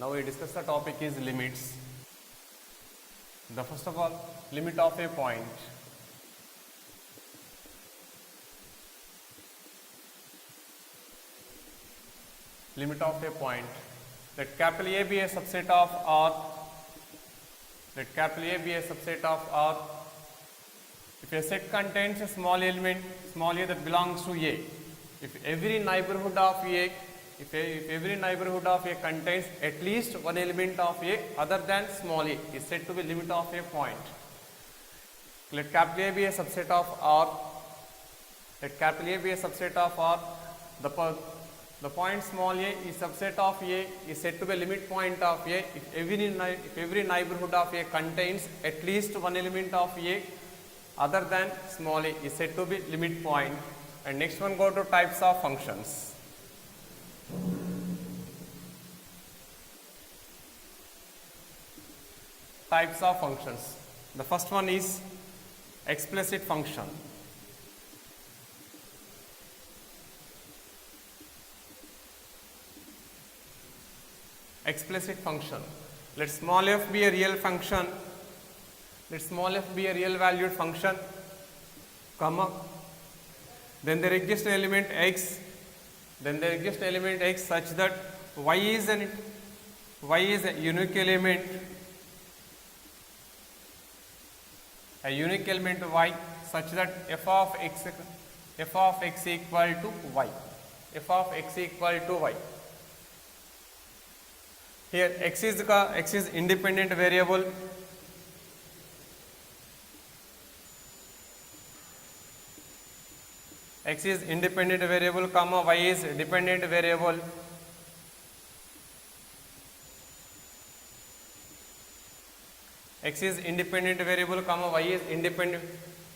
Now we discuss the topic is limits. The first of all, limit of a point. Limit of a point. Let capital A be a subset of R. Let capital A be a subset of R. If a set contains a small element, small a that belongs to A, if every neighborhood of A, if every neighborhood of A contains at least one element of A other than small a, is said to be limit of a point. Let capital A be a subset of R. Let capital A be a subset of R. The point small a is subset of A is said to be a limit point of A if every neighborhood of A contains at least one element of A other than small a, is said to be limit point. And next one, go to types of functions. Types of functions. The first one is explicit function. Explicit function. Let small f be a real function. Let small f be a real valued function, comma. Then there exists an element x. Then there exists an element x such that y is a unique element. A unique element y such that f of x equal to y. F of x equal to y. Here x is independent variable. X is independent variable, comma, y is dependent variable. X is independent variable, comma, y is independent.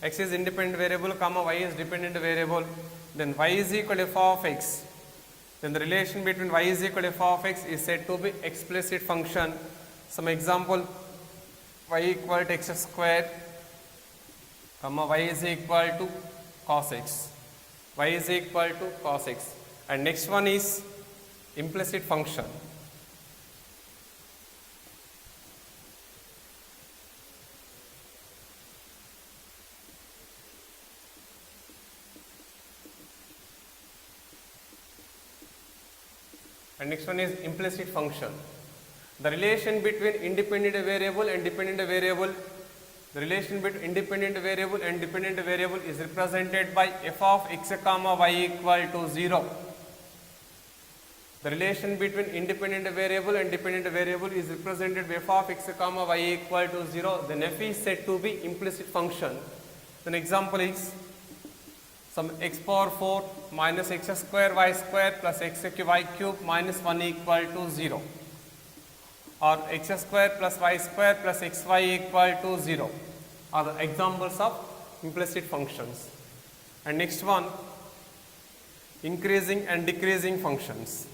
X is independent variable, comma, y is dependent variable. Then y is equal to f of x. Then the relation between y is equal to f of x is said to be explicit function. Some example: y equal to x square, comma, y is equal to cos x. Y is equal to cos x. And next one is implicit function. And next one is implicit function. The relation between independent variable and dependent variable. The relation between independent variable and dependent variable is represented by f of x comma y equal to 0. The relation between independent variable and dependent variable is represented by f of x comma y equal to 0. Then f is said to be implicit function. Then example is some x power 4 minus x square y square plus x y cube minus 1 equal to 0. Or x square plus y square plus xy equal to 0 are the examples of implicit functions. And next one, increasing and decreasing functions.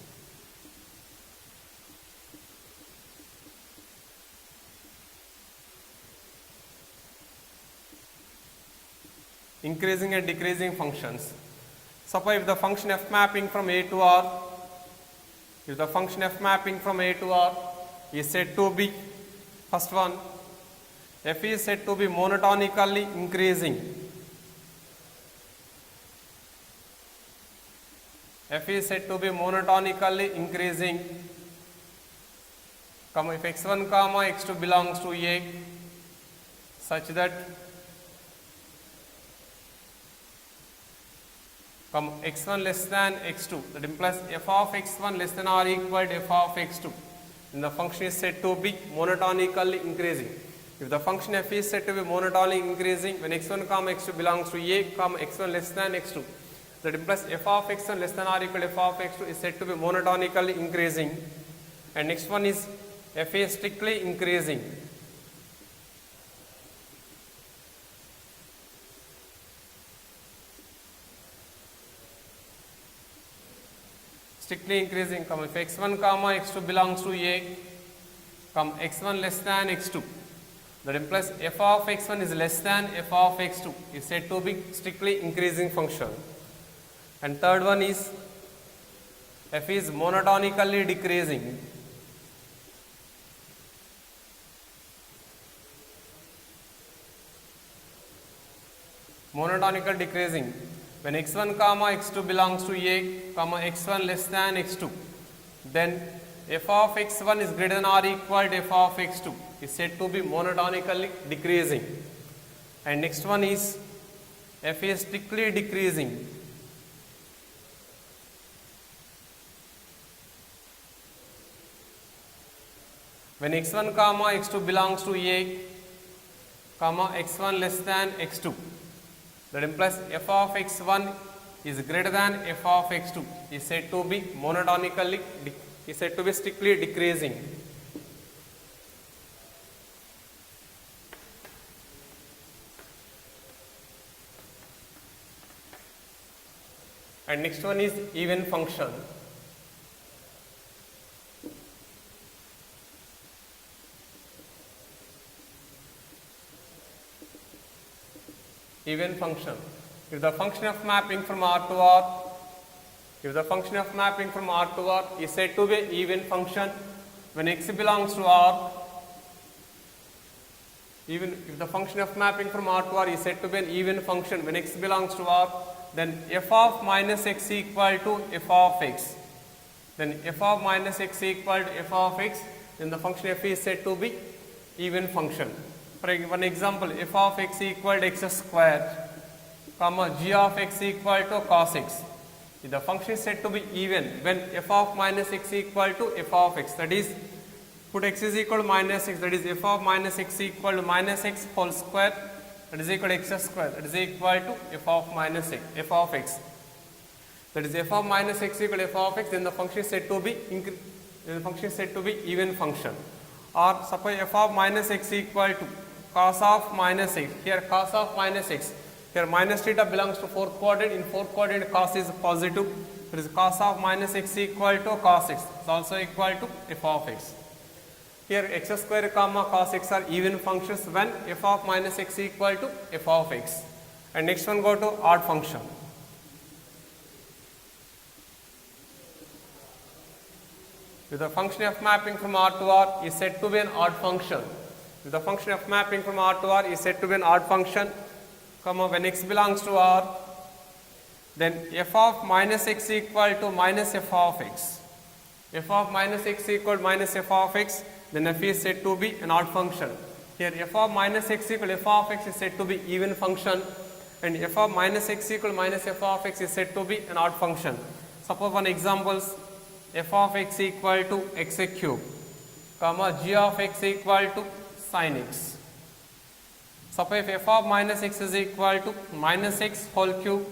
Increasing and decreasing functions. Suppose if the function f mapping from A to R, if the function f mapping from A to R is said to be, first one, f is said to be monotonically increasing. F is said to be monotonically increasing, comma, if x1 comma x2 belongs to A such that x1 less than x2, that implies f of x1 less than or equal to f of x2. Then the function is said to be monotonically increasing. If the function f is said to be monotonically increasing when x1 comma x2 belongs to A comma x1 less than x2, that implies f of x1 less than or equal to f of x2 is said to be monotonically increasing. And next one is f is strictly increasing. Strictly increasing, comma, if x1 comma x2 belongs to A, comma, x1 less than x2, that implies f of x1 is less than f of x2 is said to be strictly increasing function. And third one is f is monotonically decreasing. monotonical decreasing. When x1 comma x2 belongs to a comma x1 less than x2, then f of x1 is greater than or equal to f of x2 is said to be monotonically decreasing. And next one is f is strictly decreasing. When x1 comma x2 belongs to a comma x1 less than x2, that implies f of x1 is greater than f of x2 is said to be monotonically is said to be strictly decreasing. And next one is even function. Even function. If the function of mapping from R to R, if the function of mapping from R to R is said to be even function when x belongs to R, even if the function of mapping from R to R is said to be an even function when x belongs to R, then f of minus x equal to f of x. Then f of minus x equal to f of x, then the function f is said to be even function. For one example, f of x equal to x squared, comma g of x equal to cos x. If the function is said to be even when f of minus x equal to f of x, that is, put x is equal to minus x, that is f of minus x equal to minus x whole square, that is equal to x square, that is equal to f of minus x, f of x. That is f of minus x equal to f of x, then the function is said to be even function. Or suppose f of minus x equal to cos of minus x, here cos of minus x, here minus theta belongs to fourth quadrant, in fourth quadrant cos is positive, that is cos of minus x equal to cos x, is also equal to f of x. Here x square comma cos x are even functions when f of minus x equal to f of x. And next one go to odd function. If the function of mapping from R to R is said to be an odd function, if the function of mapping from R to R is said to be an odd function, comma when x belongs to R, then f of minus x equal to minus f of x. F of minus x equal to minus f of x, then f is said to be an odd function. Here f of minus x equal to f of x is said to be even function, and f of minus x equal to minus f of x is said to be an odd function. Suppose one examples, f of x equal to x cube, comma g of x equal to sin x. Suppose if f of minus x is equal to minus x whole cube,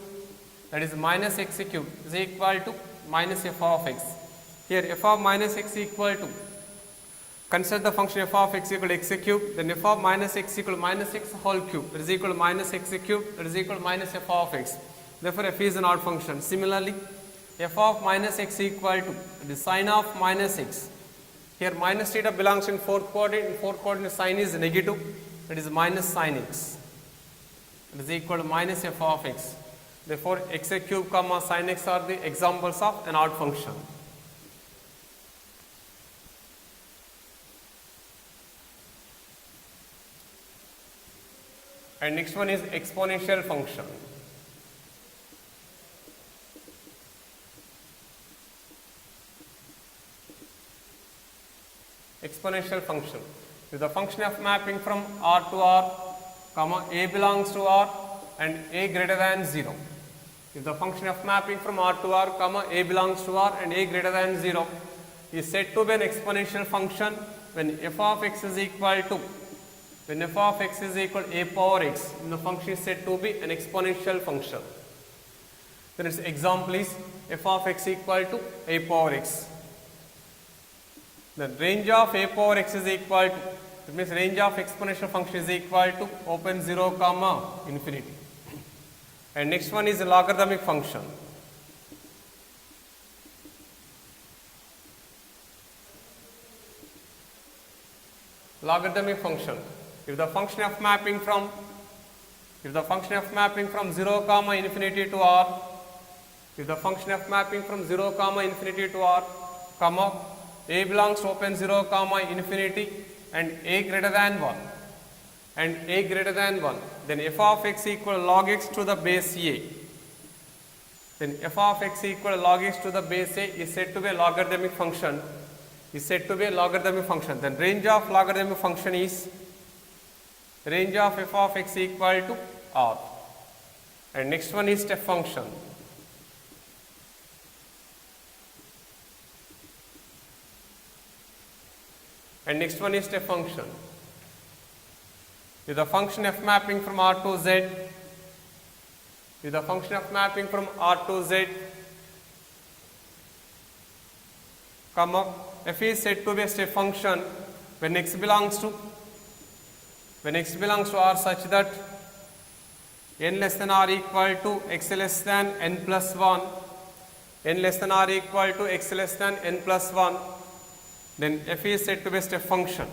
that is minus x cube is equal to minus f of x. Here f of minus x equal to, consider the function f of x equal to x cube, then f of minus x equal to minus x whole cube, that is equal to minus x cube, that is equal to minus f of x. Therefore f is an odd function. Similarly, f of minus x equal to the sine of minus x. Here minus theta belongs in fourth quadrant, in fourth quadrant sine is negative, that is minus sine x, that is equal to minus f of x. Therefore x cube comma sine x are the examples of an odd function. And next one is exponential function. Exponential function. If the function of mapping from R to R, comma a belongs to R and a greater than 0. If the function of mapping from R to R, comma a belongs to R and a greater than 0 is said to be an exponential function when f of x is equal to, when f of x is equal to a power x, then the function is said to be an exponential function. Then its example is f of x equal to a power x. The range of a power x is equal to, it means range of exponential function is equal to open 0 comma infinity. And next one is a logarithmic function. Logarithmic function. If the function of mapping from 0 comma infinity to R, if the function of mapping from 0 comma infinity to R, comma a belongs to open 0 comma infinity and a greater than 1, and a greater than 1, then f of x equal to log x to the base a. Then f of x equal to log x to the base a is said to be a logarithmic function. Then range of logarithmic function is range of f of x equal to r. And next one is step function. With the function f mapping from R to Z, f is said to be a step function when x belongs to R such that n less than or equal to x less than n plus 1, then f is said to be a step function.